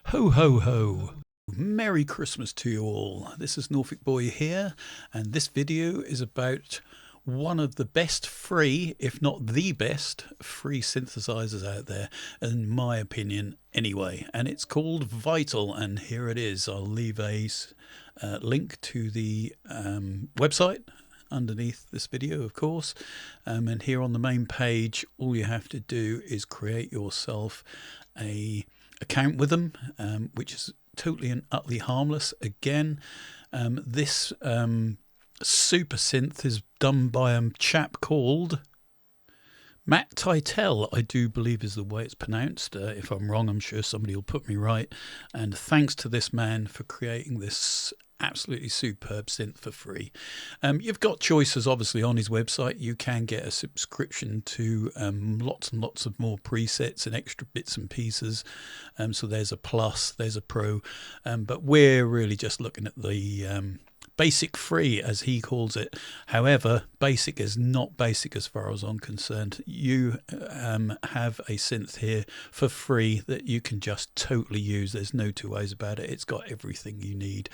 Ho ho ho! Merry Christmas to you all. This is Norfolk Boy here, and this video is about one of the best free, if not the best, free synthesizers out there, in my opinion anyway, and it's called Vital, and here it is. I'll leave a link to the website underneath this video, of course, and here on the main page all you have to do is create yourself a account with them, which is totally and utterly harmless. Again, this super synth is done by a chap called Matt Titel, I do believe is the way it's pronounced. If I'm wrong, I'm sure somebody will put me right. And thanks to this man for creating this absolutely superb synth for free. You've got choices obviously on his website. You can get a subscription to lots and lots of more presets and extra bits and pieces. So there's a plus, there's a pro, but we're really just looking at the basic free, as he calls it. However, basic is not basic as far as I'm concerned. You have a synth here for free that you can just totally use. There's no two ways about it. It's got everything you need.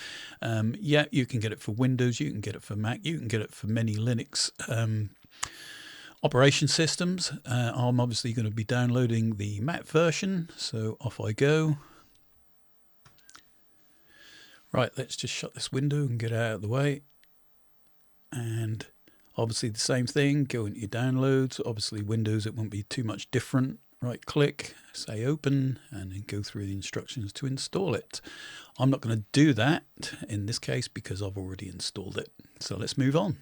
Yeah, you can get it for Windows, you can get it for Mac, you can get it for many Linux operation systems. I'm obviously going to be downloading the Mac version, so off I go. Right, let's just shut this window and get out of the way. And obviously the same thing, go into your downloads. Obviously Windows, it won't be too much different. Right click, say open, and then go through the instructions to install it. I'm not going to do that in this case because I've already installed it. So let's move on.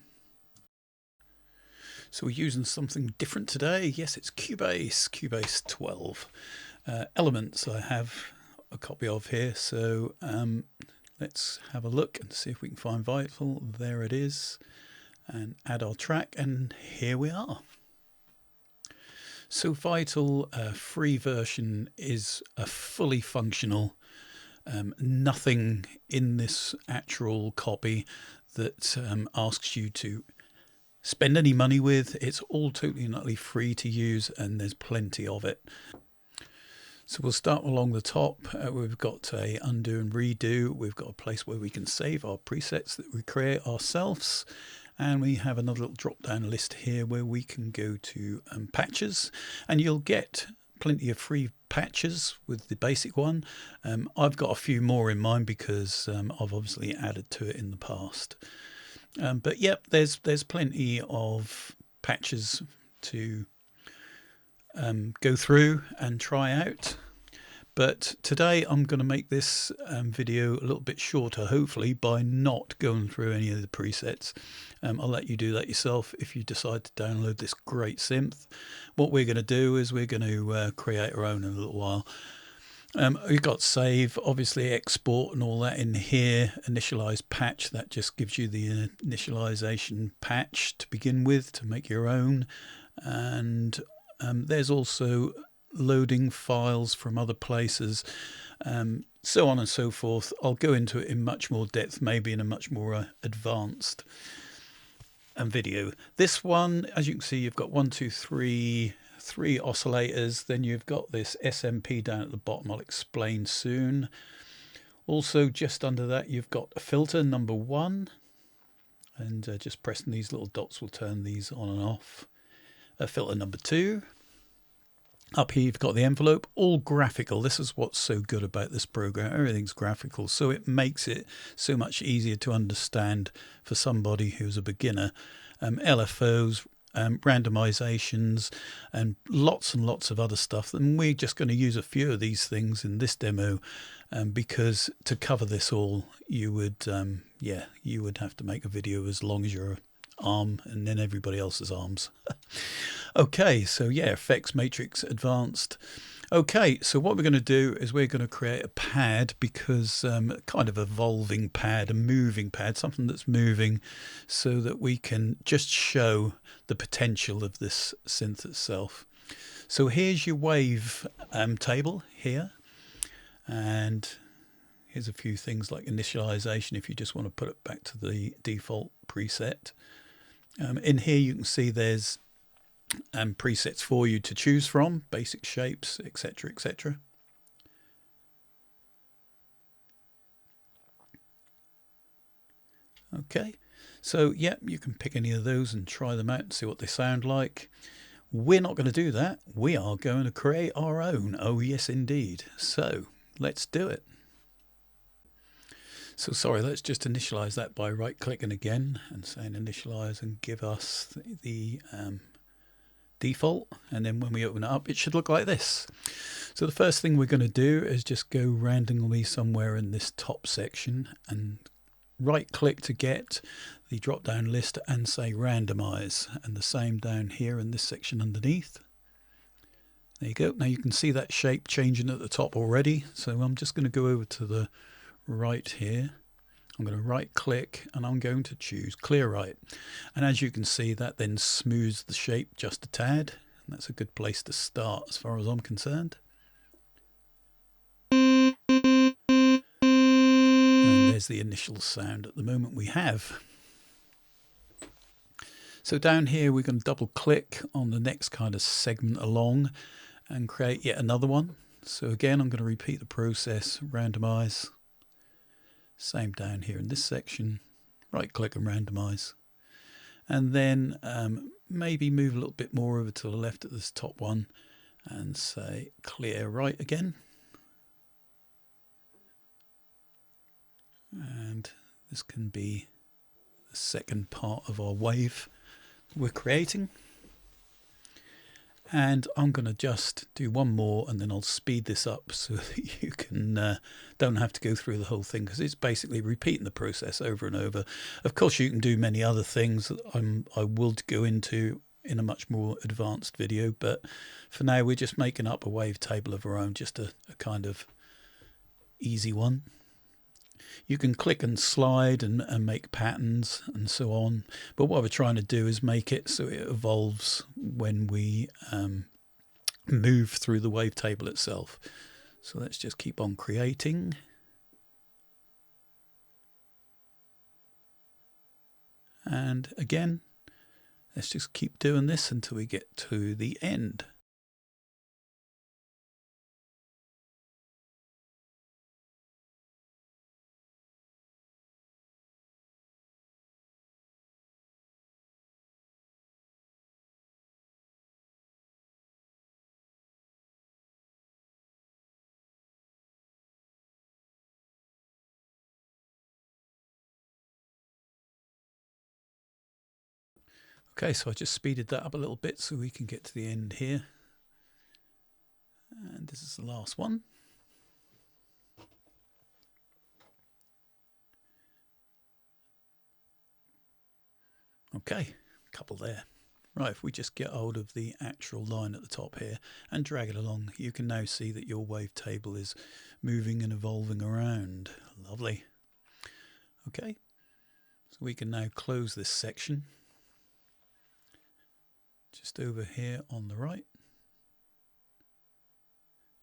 So we're using something different today. Yes, it's Cubase 12. Elements I have a copy of here. So let's have a look and see if we can find Vital. There it is. And add our track, and here we are. So Vital free version is a fully functional, nothing in this actual copy that asks you to spend any money with. It's all totally and utterly free to use, and there's plenty of it. So we'll start along the top. We've got a undo and redo. We've got a place where we can save our presets that we create ourselves. And we have another little drop down list here where we can go to patches, and you'll get plenty of free patches with the basic one. I've got a few more in mind because I've obviously added to it in the past. But yep, there's plenty of patches to go through and try out. But today I'm going to make this video a little bit shorter, hopefully, by not going through any of the presets. I'll let you do that yourself if you decide to download this great synth. What we're going to do is we're going to create our own in a little while. We've got save, obviously export and all that in here. Initialize patch, that just gives you the initialization patch to begin with to make your own. And there's also loading files from other places, so on and so forth. I'll go into it in much more depth, maybe in a much more advanced video. This one, as you can see, you've got three oscillators, then you've got this SMP down at the bottom. I'll explain soon. Also just under that you've got a filter number 1, and just pressing these little dots will turn these on and off. Filter number 2. Up here you've got the envelope, all graphical. This is what's so good about this program. Everything's graphical, so it makes it so much easier to understand for somebody who's a beginner. LFOs, randomizations, and lots of other stuff. And we're just going to use a few of these things in this demo, because to cover this all, you would have to make a video as long as your arm and then everybody else's arms. Okay, so yeah, effects matrix advanced. Okay, so what we're going to do is we're going to create a pad, because kind of evolving pad, a moving pad, something that's moving, so that we can just show the potential of this synth itself. So here's your wave table here, and here's a few things like initialization if you just want to put it back to the default preset. In here you can see there's presets for you to choose from, basic shapes, etc., etc. Okay, so yeah, you can pick any of those and try them out and see what they sound like. We're not going to do that. We are going to create our own. Oh yes, indeed. So let's do it. So sorry, let's just initialize that by right clicking again and saying initialize and give us the default. And then when we open it up, it should look like this. So the first thing we're going to do is just go randomly somewhere in this top section and right click to get the drop down list and say randomize, and the same down here in this section underneath. There you go. Now you can see that shape changing at the top already. So I'm just going to go over to the right here. I'm going to right click and I'm going to choose clear right. And as you can see, that then smooths the shape just a tad. And that's a good place to start as far as I'm concerned. And there's the initial sound at the moment we have. So down here, we're going to double click on the next kind of segment along and create yet another one. So again, I'm going to repeat the process, randomize. Same down here in this section, right click and randomize. And then maybe move a little bit more over to the left at this top one and say clear right again. And this can be the second part of our wave we're creating. And I'm going to just do one more and then I'll speed this up so that you can don't have to go through the whole thing, because it's basically repeating the process over and over. Of course, you can do many other things that I will go into in a much more advanced video, but for now we're just making up a wavetable of our own, just a kind of easy one. You can click and slide and make patterns and so on, but what we're trying to do is make it so it evolves when we move through the wavetable itself. So let's just keep on creating. And again, let's just keep doing this until we get to the end. Okay, so I just speeded that up a little bit so we can get to the end here. And this is the last one. Okay, a couple there. Right, if we just get hold of the actual line at the top here and drag it along, you can now see that your wavetable is moving and evolving around. Lovely. Okay, so we can now close this section. Just over here on the right.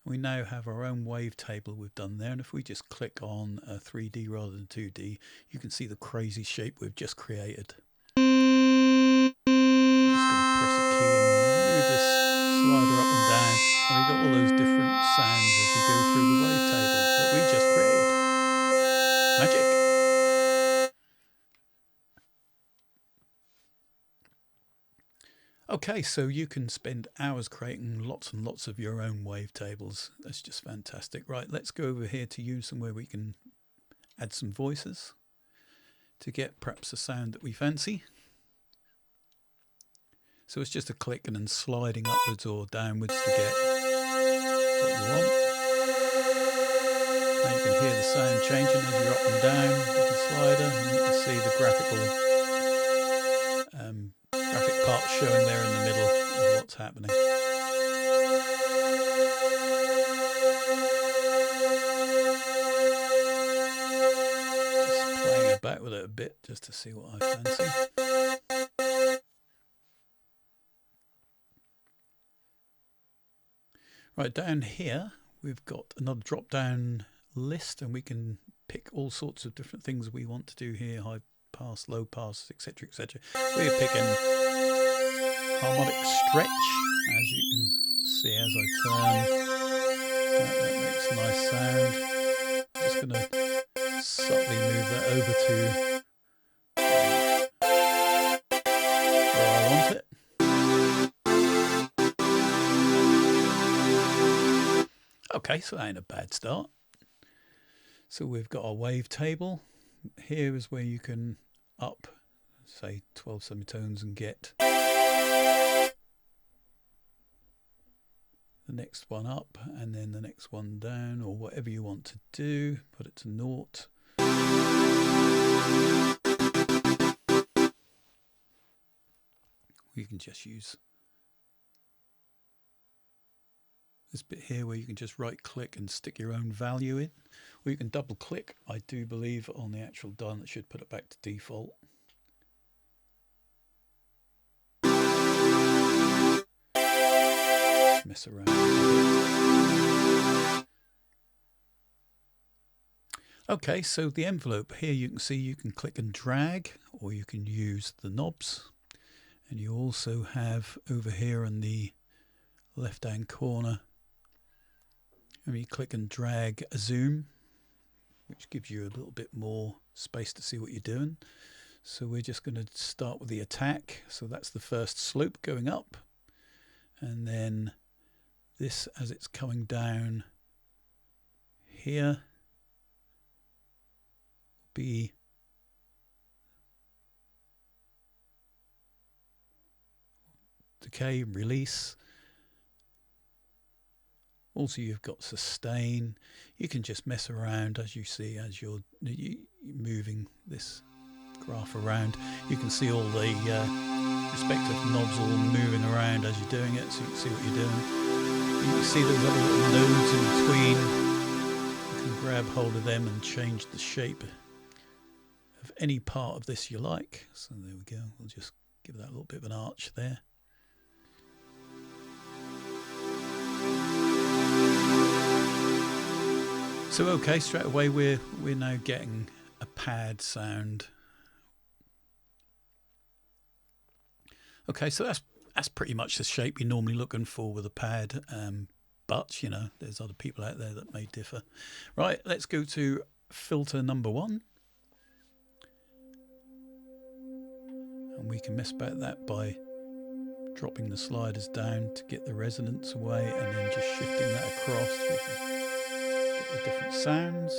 We now have our own wavetable we've done there, and if we just click on 3D rather than 2D, you can see the crazy shape we've just created. Slider up and down, and we got all those different sounds as we go through the wavetable that we just created. Magic. Okay, so you can spend hours creating lots and lots of your own wavetables. That's just fantastic. Right, let's go over here to Unison where we can add some voices to get perhaps a sound that we fancy. So it's just a click and then sliding upwards or downwards to get what you want. Now you can hear the sound changing as you're up and down with the slider, and you can see the graphic part showing there in the middle of what's happening. Just playing about with it a bit just to see what I fancy. Right, down here we've got another drop down list, and we can pick all sorts of different things we want to do here: high pass, low pass, etc, etc. We're picking harmonic stretch, as you can see as I turn. That makes a nice sound. I'm just going to subtly move that over to Okay, so that ain't a bad start. So we've got our wavetable. Here is where you can up, say, 12 semitones and get the next one up and then the next one down, or whatever you want to do. Put it to 0. You can just use this bit here where you can just right click and stick your own value in, or you can double click, I do believe, on the actual dial. That should put it back to default. Just mess around with it. Okay, so the envelope here, you can see you can click and drag, or you can use the knobs, and you also have over here in the left hand corner, and you click and drag a zoom, which gives you a little bit more space to see what you're doing. So we're just going to start with the attack. So that's the first slope going up, and then this, as it's coming down here, be decay, release. Also, you've got sustain. You can just mess around, as you see, as you're moving this graph around. You can see all the respective knobs all moving around as you're doing it, so you can see what you're doing. You can see those other little nodes in between. You can grab hold of them and change the shape of any part of this you like. So there we go. We'll just give that a little bit of an arch there. So okay, straight away we're now getting a pad sound. Okay, so that's pretty much the shape you're normally looking for with a pad, but you know, there's other people out there that may differ. Right, let's go to filter number 1, and we can mess about that by dropping the sliders down to get the resonance away, and then just shifting that across so you can get the different sounds.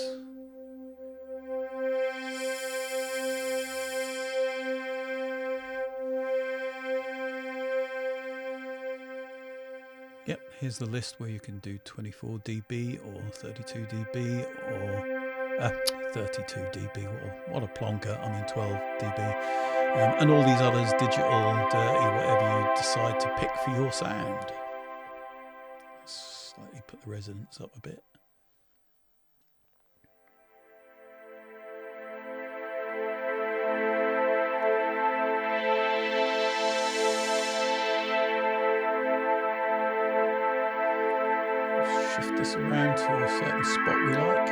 Yep, here's the list where you can do 24 dB or 32 dB or 32 dB, what a plonker, I mean 12 dB, and all these others, digital, dirty, whatever you decide to pick for your sound. Let's slightly put the resonance up a bit. Shift this around to a certain spot we like.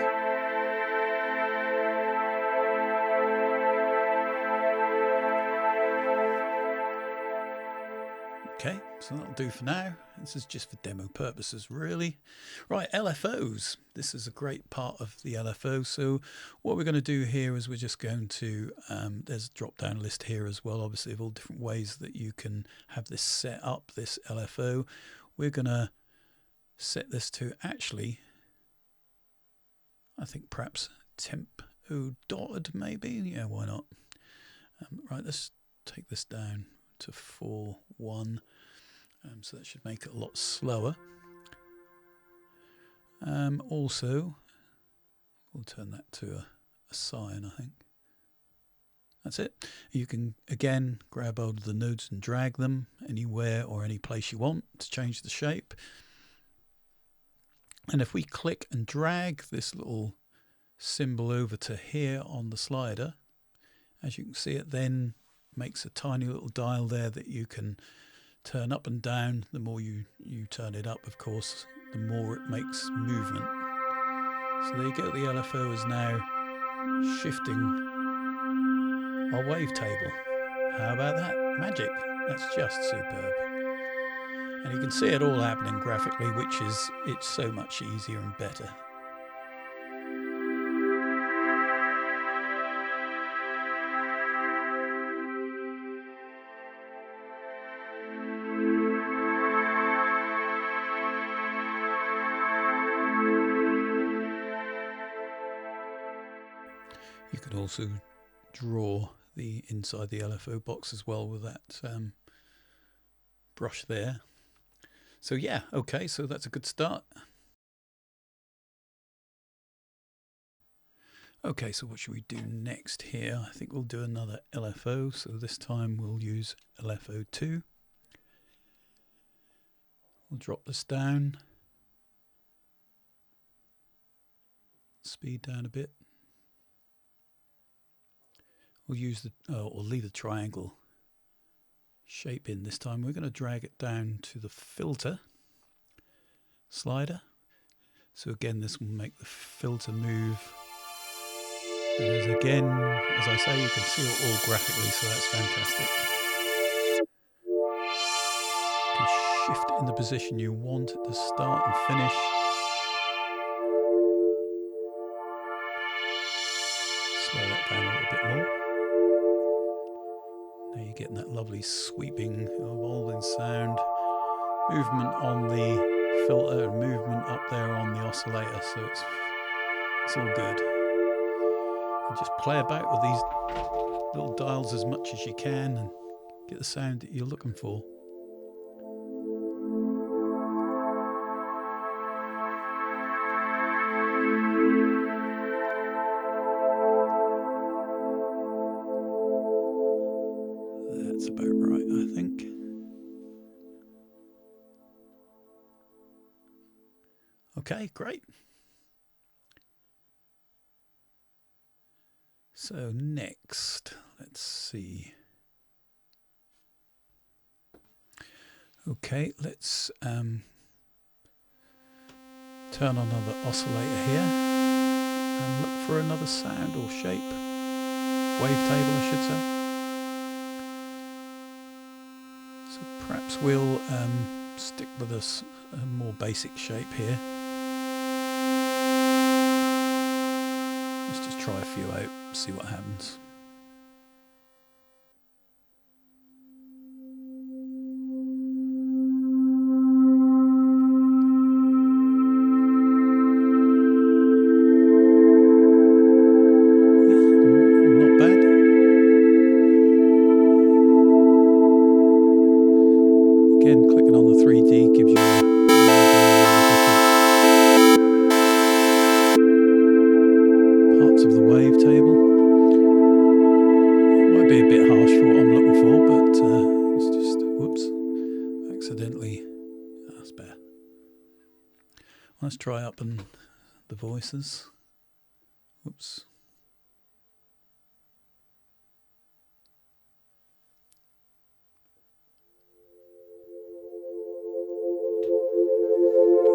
Okay, so that'll do for now. This is just for demo purposes, really. Right, LFOs. This is a great part of the LFO. So what we're going to do here is we're just going to, there's a drop-down list here as well, obviously, of all different ways that you can have this set up, this LFO. We're going to set this to actually, I think perhaps tempo dotted maybe. Yeah, why not? Right, let's take this down to 4/1. So that should make it a lot slower. Also, we'll turn that to a sine, I think. That's it. You can again grab hold of the nodes and drag them anywhere or any place you want to change the shape. And if we click and drag this little symbol over to here on the slider, as you can see, it then makes a tiny little dial there that you can turn up and down. The more you turn it up, of course, the more it makes movement. So there you go, the LFO is now shifting our wavetable. How about that? Magic. That's just superb. And you can see it all happening graphically, which is, it's so much easier and better. You can also draw the inside the LFO box as well with that brush there. So yeah, okay, so that's a good start. Okay, so what should we do next here? I think we'll do another LFO, so this time we'll use LFO2. We'll drop this down, speed down a bit. We'll use the, or leave the triangle shape in this time. We're going to drag it down to the filter slider. So again, this will make the filter move. And as again, as I say, you can see it all graphically, so that's fantastic. You can shift it in the position you want it to start and finish. Slow that down a little bit more. Now you're getting that lovely sweeping, evolving sound. Movement on the filter and movement up there on the oscillator, so it's all good. And just play about with these little dials as much as you can and get the sound that you're looking for. That's about right, I think. Okay, great. So next, let's see. Okay, let's turn on another oscillator here and look for another sound or shape. Wavetable, I should say. So perhaps we'll stick with a more basic shape here. Let's just try a few out, see what happens. Again, clicking on the 3D gives you parts of the wavetable. It might be a bit harsh for what I'm looking for, but it's just, whoops, accidentally. That's better. Let's try up and the voices. Whoops.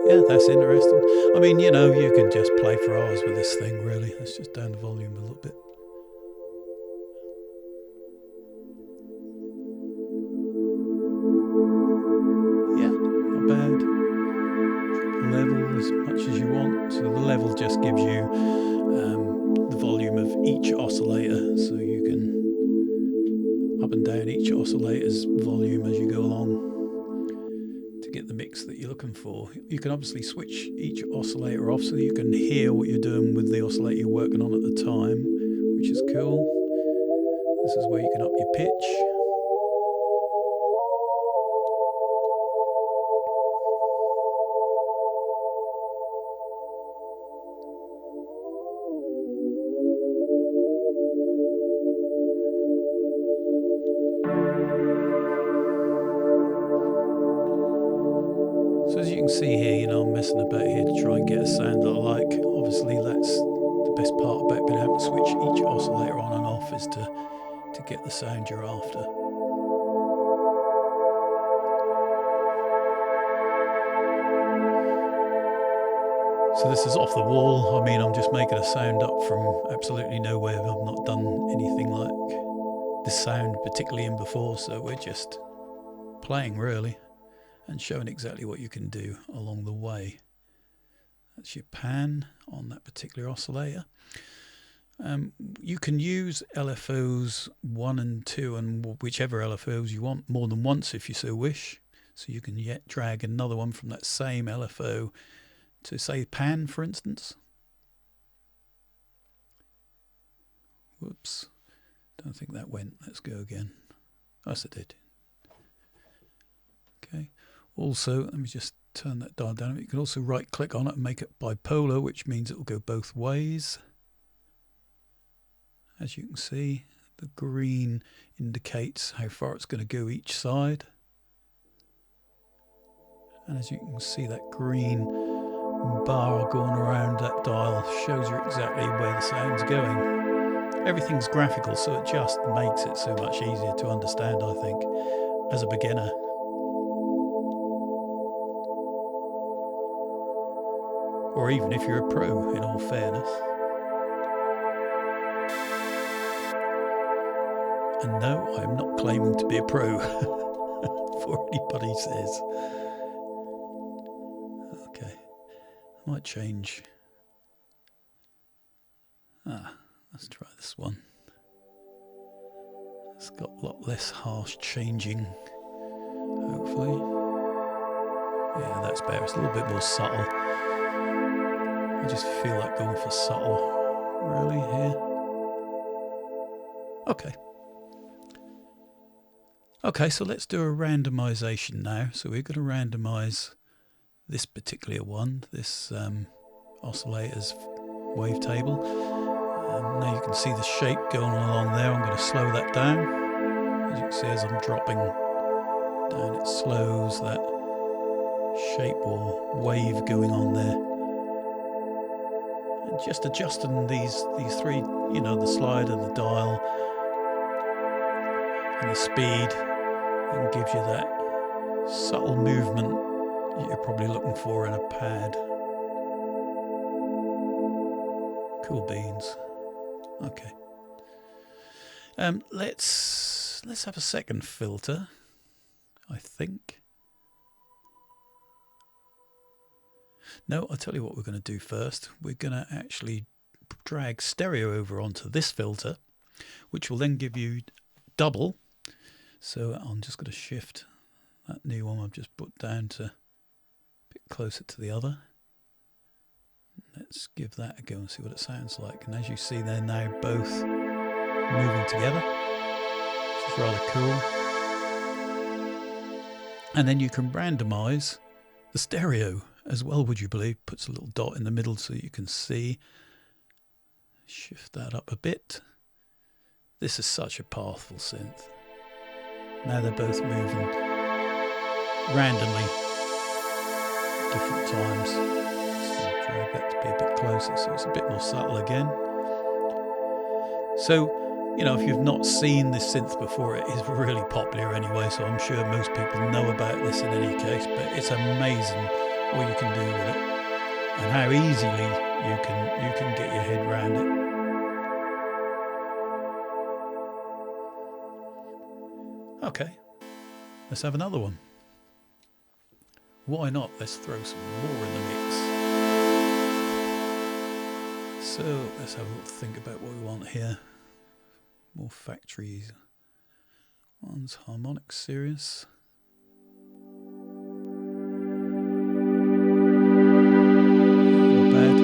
Yeah, that's interesting. I mean, you know, you can just play for hours with this thing, really. Let's just down the volume a little bit. Yeah, not bad. Level as much as you want. So the level just gives you the volume of each oscillator, so you can up and down each oscillator's volume as you go along to get the mix that you're looking for. You can obviously switch each oscillator off so you can hear what you're doing with the oscillator you're working on at the time, which is cool. This is where you can up your pitch. So as you can see here, you know, I'm messing about here to try and get a sound that I like. Obviously that's the best part about being able to switch each oscillator on and off, is to get the sound you're after. So this is off the wall. I mean, I'm just making a sound up from absolutely nowhere. I've not done anything like this sound particularly in before, so we're just playing really and showing exactly what you can do along the way. That's your pan on that particular oscillator. You can use LFOs 1 and 2 and whichever LFOs you want more than once if you so wish. So you can yet drag another one from that same LFO to say pan, for instance. Whoops. Don't think that went. Let's go again. Yes, it did. Okay. Also, let me just turn that dial down. You can also right click on it and make it bipolar, which means it will go both ways. As you can see, the green indicates how far it's going to go each side. And as you can see, that green bar going around that dial shows you exactly where the sound's going. Everything's graphical, so it just makes it so much easier to understand, I think, as a beginner. Or even if you're a pro, in all fairness. And no, I'm not claiming to be a pro, before anybody says. Okay, I might change. Let's try this one. It's got a lot less harsh changing, hopefully. Yeah, that's better. It's a little bit more subtle. I just feel like going for subtle, really, here. Okay. Okay, so let's do a randomization now. So we're going to randomize this particular one, this oscillator's wavetable. Now you can see the shape going along there. I'm going to slow that down. As you can see, as I'm dropping down, it slows that shape or wave going on there. And just adjusting these three, you know, the slider, the dial, and the speed, and gives you that subtle movement that you're probably looking for in a pad. Cool beans. Okay. Let's have a second filter, I think. No, I'll tell you what we're going to do first. We're going to actually drag stereo over onto this filter, which will then give you double. So I'm just going to shift that new one I've just put down to a bit closer to the other. Let's give that a go and see what it sounds like. And as you see, they're now both moving together, which is rather cool. And then you can randomize the stereo as well, would you believe? Puts a little dot in the middle so you can see. Shift that up a bit. This is such a powerful synth. Now they're both moving randomly at different times. So drag that to be a bit closer so it's a bit more subtle again. So, you know, if you've not seen this synth before, it is really popular anyway, so I'm sure most people know about this in any case, but it's amazing what you can do with it and how easily you can get your head around it. Okay, let's have another one. Why not? Let's throw some more in the mix. So let's have a little think about what we want here. More factory ones, harmonic series. Not bad.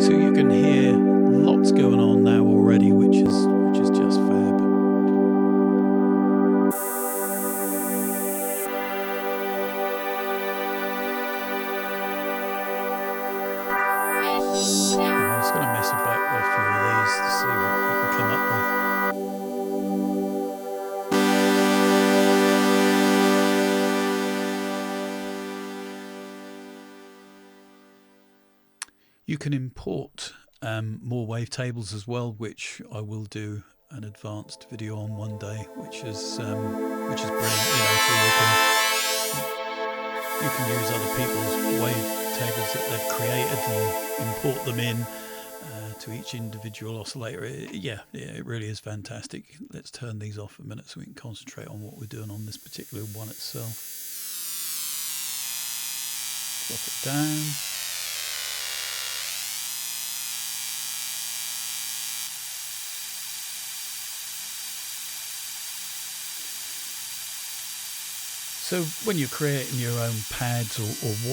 So you can hear lots going on now already, which is just fab. I'm just going to mess about with a few of these to see what we can come up with. You can import more wavetables as well, which I will do an advanced video on one day, which is brilliant. You know, so you can use other people's wavetables that they've created and import them in to each individual oscillator. Yeah, it really is fantastic. Let's turn these off a minute so we can concentrate on what we're doing on this particular one itself. Drop it down. So when you're creating your own pads or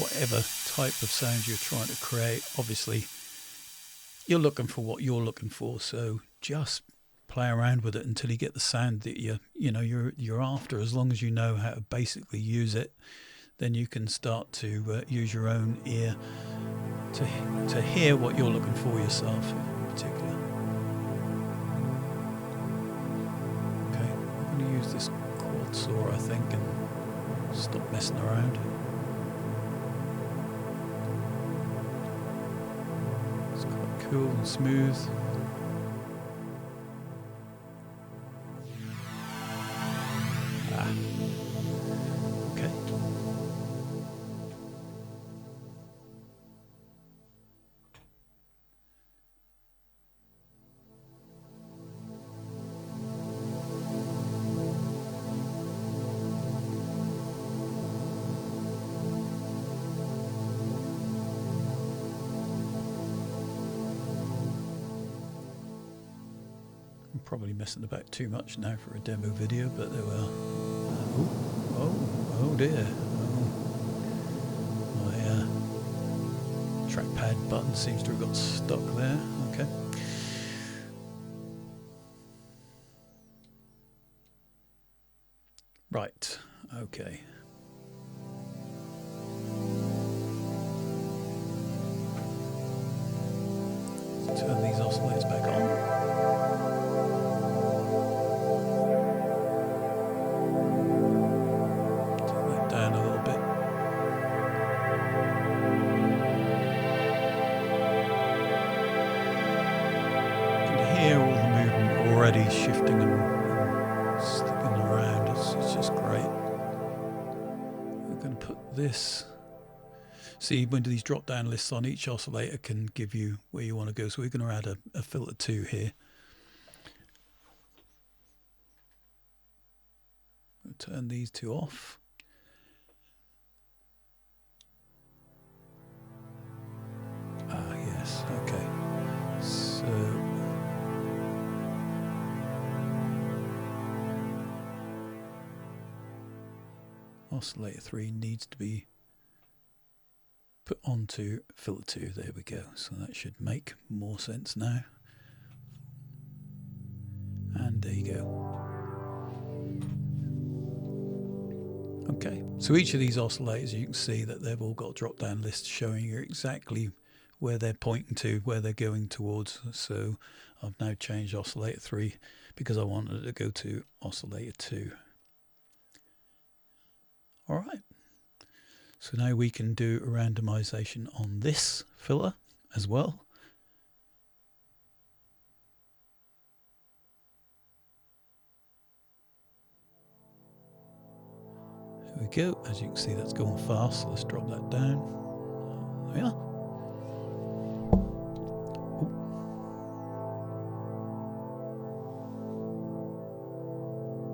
whatever type of sound you're trying to create, obviously you're looking for what you're looking for. So just play around with it until you get the sound that you're after. As long as you know how to basically use it, then you can start to use your own ear to hear what you're looking for yourself in particular. Okay, I'm going to use this quad saw, I think, and stop messing around. It's quite cool and smooth. Okay. I'm probably messing about too much now for a demo video, but there we are. Oh dear. My trackpad button seems to have got stuck there. Okay. Right. Okay. Let's turn these oscillators back on. Already shifting and sticking around, it's just great. We're going to put this, see, when these drop down lists on each oscillator can give you where you want to go, so we're going to add a filter 2 here. We'll turn these two off. Yes, okay, so oscillator 3 needs to be put onto filter 2. There we go. So that should make more sense now. And there you go. Okay, so each of these oscillators, you can see that they've all got drop down lists showing you exactly where they're pointing to, where they're going towards. So I've now changed oscillator 3 because I wanted to go to oscillator 2. All right, so now we can do a randomization on this filter as well. There we go. As you can see, that's going fast. So let's drop that down. There we are. Ooh.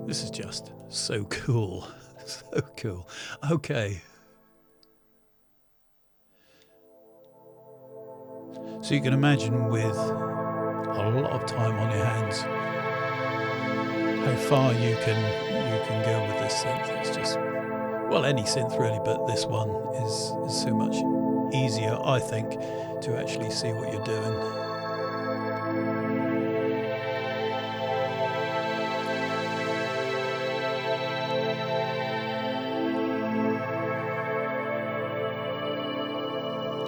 This is just so cool. So cool. Okay. So you can imagine with a lot of time on your hands how far you can go with this synth. It's just, well, any synth really, but this one is so much easier, I think, to actually see what you're doing.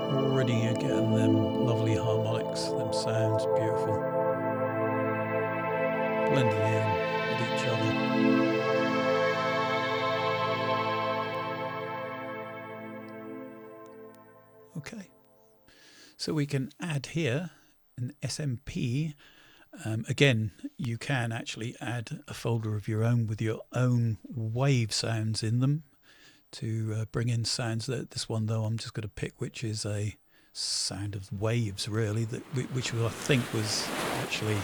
Already you're getting them lovely harmonics, them sounds, beautiful, blending in with each other. Okay, so we can add here an SMP. Again, you can actually add a folder of your own with your own wave sounds in them to bring in sounds. This one though, I'm just going to pick, which is a sound of waves really, which I think was actually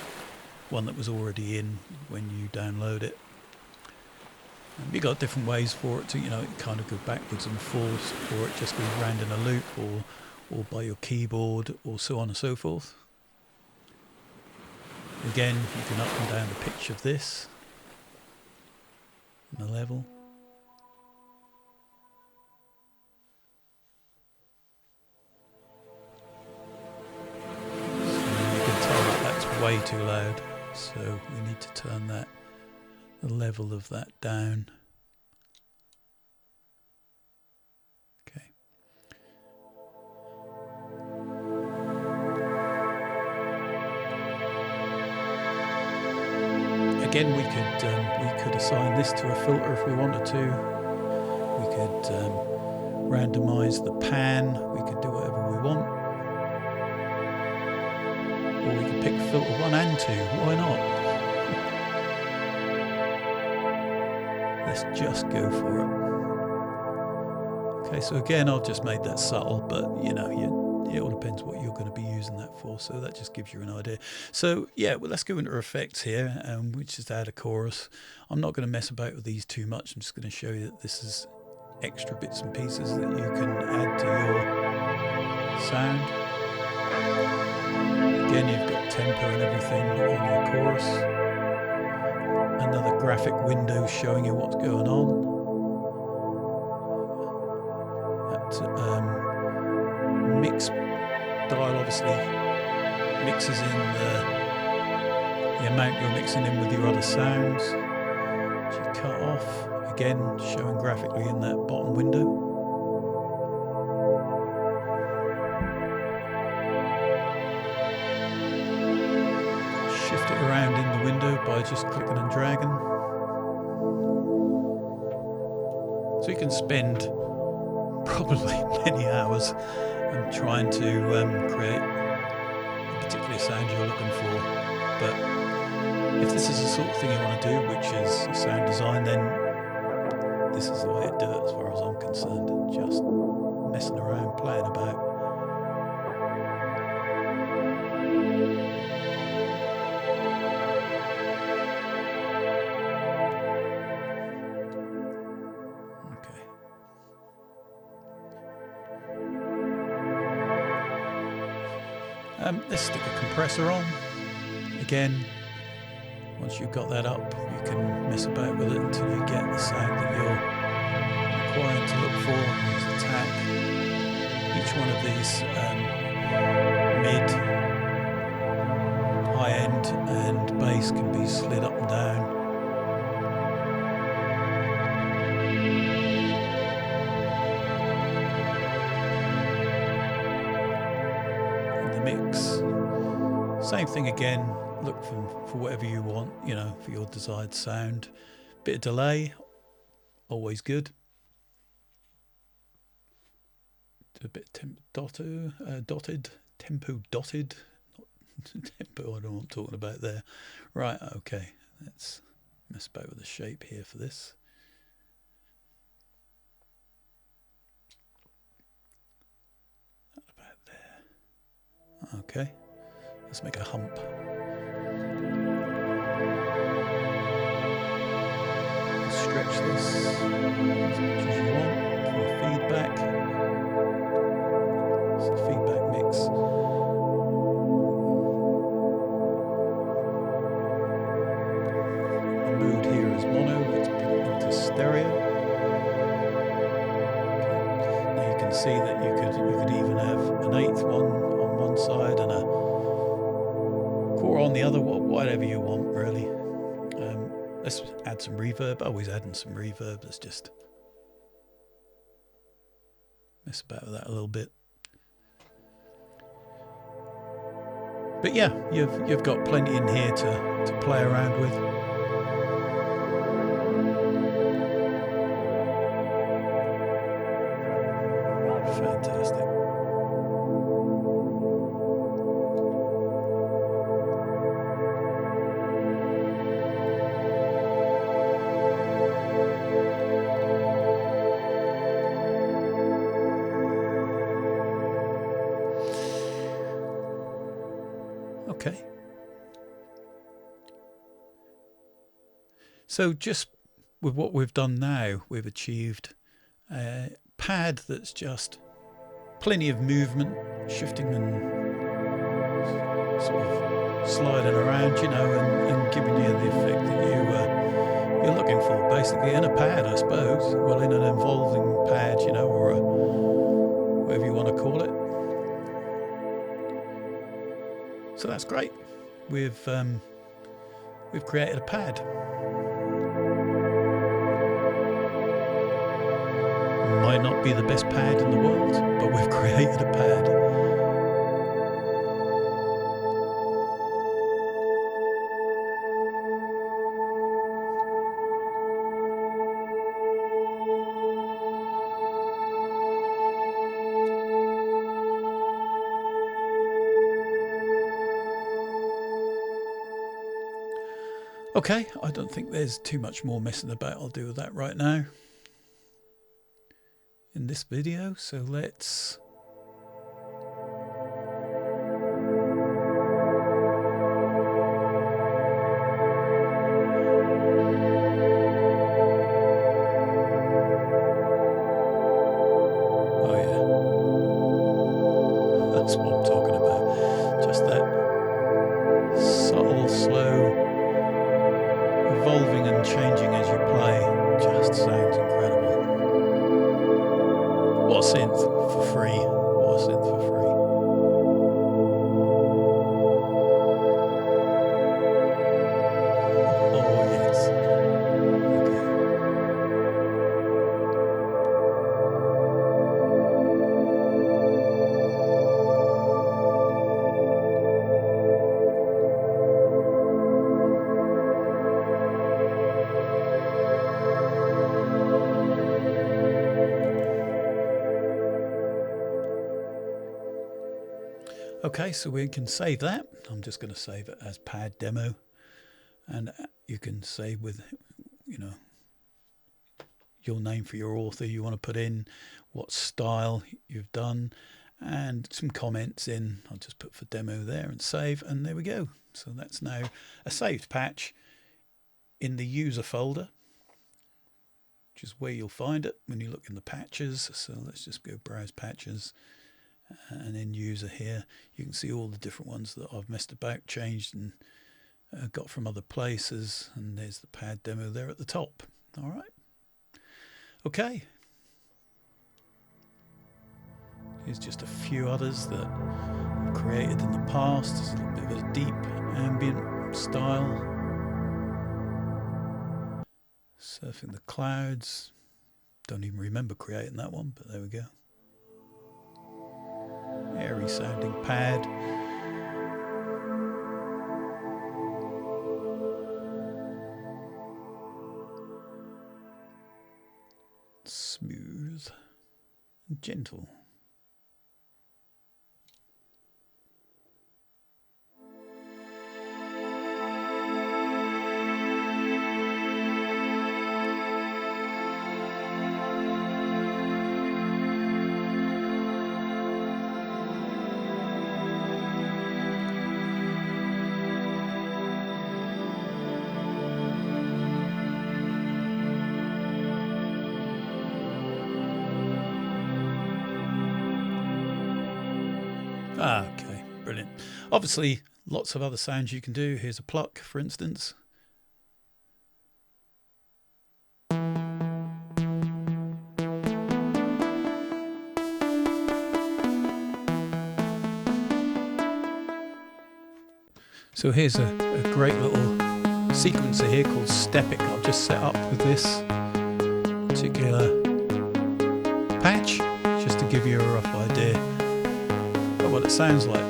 one that was already in when you download it. And you got different ways for it to, it kind of go backwards and forwards, or it just goes round in a loop, or by your keyboard, or so on and so forth. Again, you can up and down the pitch of this and the level. way too loud, so we need to turn the level of that down. Okay. Again, we could assign this to a filter if we wanted to. We could randomize the pan. We could do whatever we want. Or we could pick filter 1 and 2. Why not? Let's just go for it. Okay, so again, I've just made that subtle, but you know, it all depends what you're going to be using that for. So that just gives you an idea. So yeah, well, let's go into effects here, which is add a chorus. I'm not going to mess about with these too much. I'm just going to show you that this is extra bits and pieces that you can add to your sound. Again, you've got tempo and everything on your chorus. Another graphic window showing you what's going on. That mix dial obviously mixes in the amount you're mixing in with your other sounds. Which you cut off, again showing graphically in that bottom window. Shift it around in the window by just clicking and dragging. So you can spend probably many hours trying to create a particular sound you're looking for. But if this is the sort of thing you want to do, which is sound design, then this is the way to do it as far as I'm concerned. Just messing around, playing about. Let's stick a compressor on. Again, once you've got that up, you can mess about with it until you get the sound that you're required to look for. There's attack. Each one of these mid, high end and bass can be slid up and down. Mix, same thing again, look for whatever you want, you know, for your desired sound. Bit of delay, always good. Do a bit of tempo dotted, not tempo, I don't know what I'm talking about there. Right, okay, let's mess about with the shape here for this. Okay, let's make a hump. Stretch this as much as you want for feedback. It's a feedback mix. The mood here is mono, let's put it into stereo. Okay. Now you can see that you could even have an eighth one side and a core on the other, whatever you want really. Let's add some reverb. Always adding some reverb. Let's just mess about with that a little bit. But yeah, you've got plenty in here to play around with. Fantastic. Okay. So just with what we've done now, we've achieved a pad that's just plenty of movement, shifting and sort of sliding around, you know, and giving you the effect that you're looking for, basically, in a pad, I suppose. Well, in an involving pad, you know, or whatever you want to call it. So that's great. we've created a pad. Might not be the best pad in the world, but we've created a pad. Okay, I don't think there's too much more messing about. I'll do with that right now in this video. So let's that's what I'm talking about. Just that subtle, slow evolving and changing as you play. Just sounds incredible. What a synth for free. What a synth for free. Oh yes. Okay, so we can save that. I'm just going to save it as pad demo, and you can save with, you know, your name for your author you want to put in, what style you've done, and some comments in. I'll just put for demo there and save, and there we go. So that's now a saved patch in the user folder, which is where you'll find it when you look in the patches. So let's just go browse patches. And in user here, you can see all the different ones that I've messed about, changed, and got from other places. And there's the pad demo there at the top. All right. Okay. Here's just a few others that I've created in the past. There's a little bit of a deep ambient style. Surfing the Clouds. Don't even remember creating that one, but there we go. Airy sounding pad. Smooth and gentle. Okay, brilliant. Obviously, lots of other sounds you can do. Here's a pluck, for instance. So here's a great little sequencer here called Stepic. I've just set up with this particular patch, just to give you a rough idea of what it sounds like.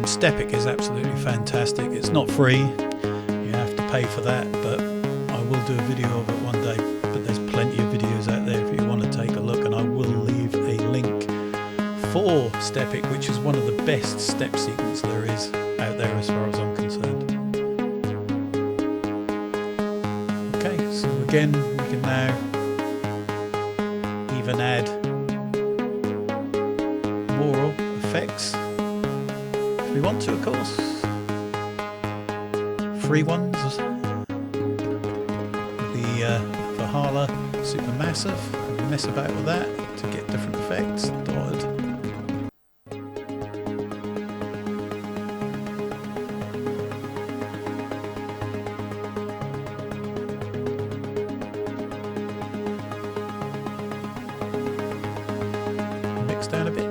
Stepic is absolutely fantastic. It's not free, you have to pay for that, but I will do a video of it one day. But there's plenty of videos out there if you want to take a look, and I will leave a link for Stepic, which is one of the best step sequence there is out there as far as I'm concerned. Okay, so again, we can now even add more effects if we want to, of course. Free ones. The Valhalla Supermassive. Mess about with that to get different effects. Dotted. Mix down a bit.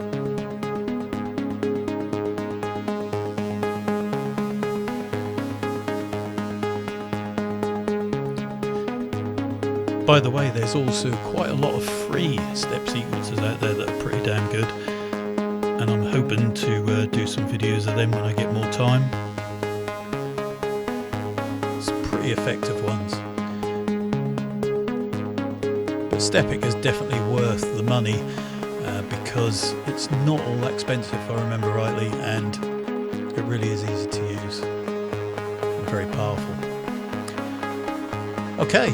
By the way, there's also quite a lot of free step sequencers out there that are pretty damn good, and I'm hoping to do some videos of them when I get more time. Some pretty effective ones. But Stepic is definitely worth the money because it's not all that expensive if I remember rightly, and it really is easy to use and very powerful. Okay.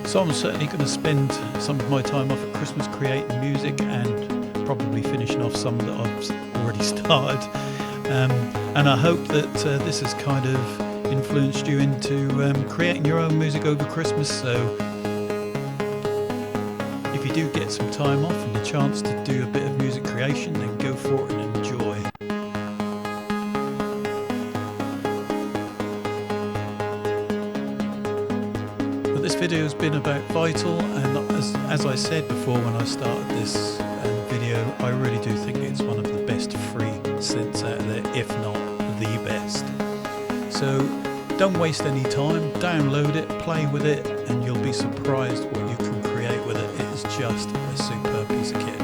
So I'm certainly going to spend some of my time off at Christmas creating music and probably finishing off some that I've already started. And I hope that this has kind of influenced you into creating your own music over Christmas. So if you do get some time off and a chance to do a bit of music creation, then go for it and enjoy. But this video has been about Vital, and as I said before when I started this video, I really do think it's one of the best free synths out there, if not the best. So don't waste any time, download it, play with it, and you'll be surprised what you can create with it. It is just a superb piece of kit.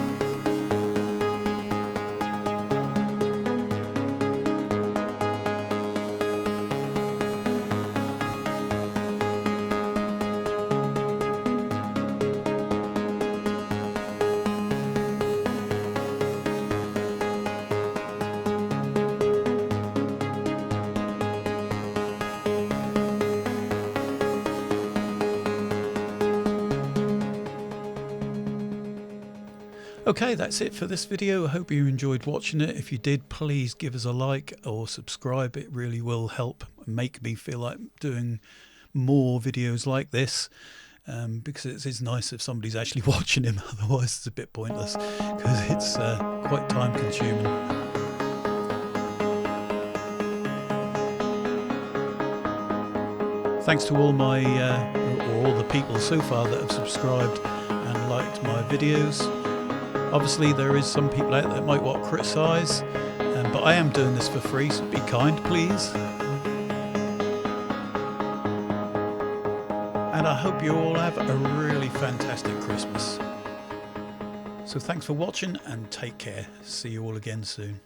Okay, that's it for this video. I hope you enjoyed watching it. If you did, please give us a like or subscribe. It really will help make me feel like doing more videos like this, because it is nice if somebody's actually watching him. Otherwise it's a bit pointless because it's quite time consuming. Thanks to all my or all the people so far that have subscribed and liked my videos. Obviously there is some people out there that might want to criticise, but I am doing this for free, so be kind please. And I hope you all have a really fantastic Christmas. So thanks for watching and take care. See you all again soon.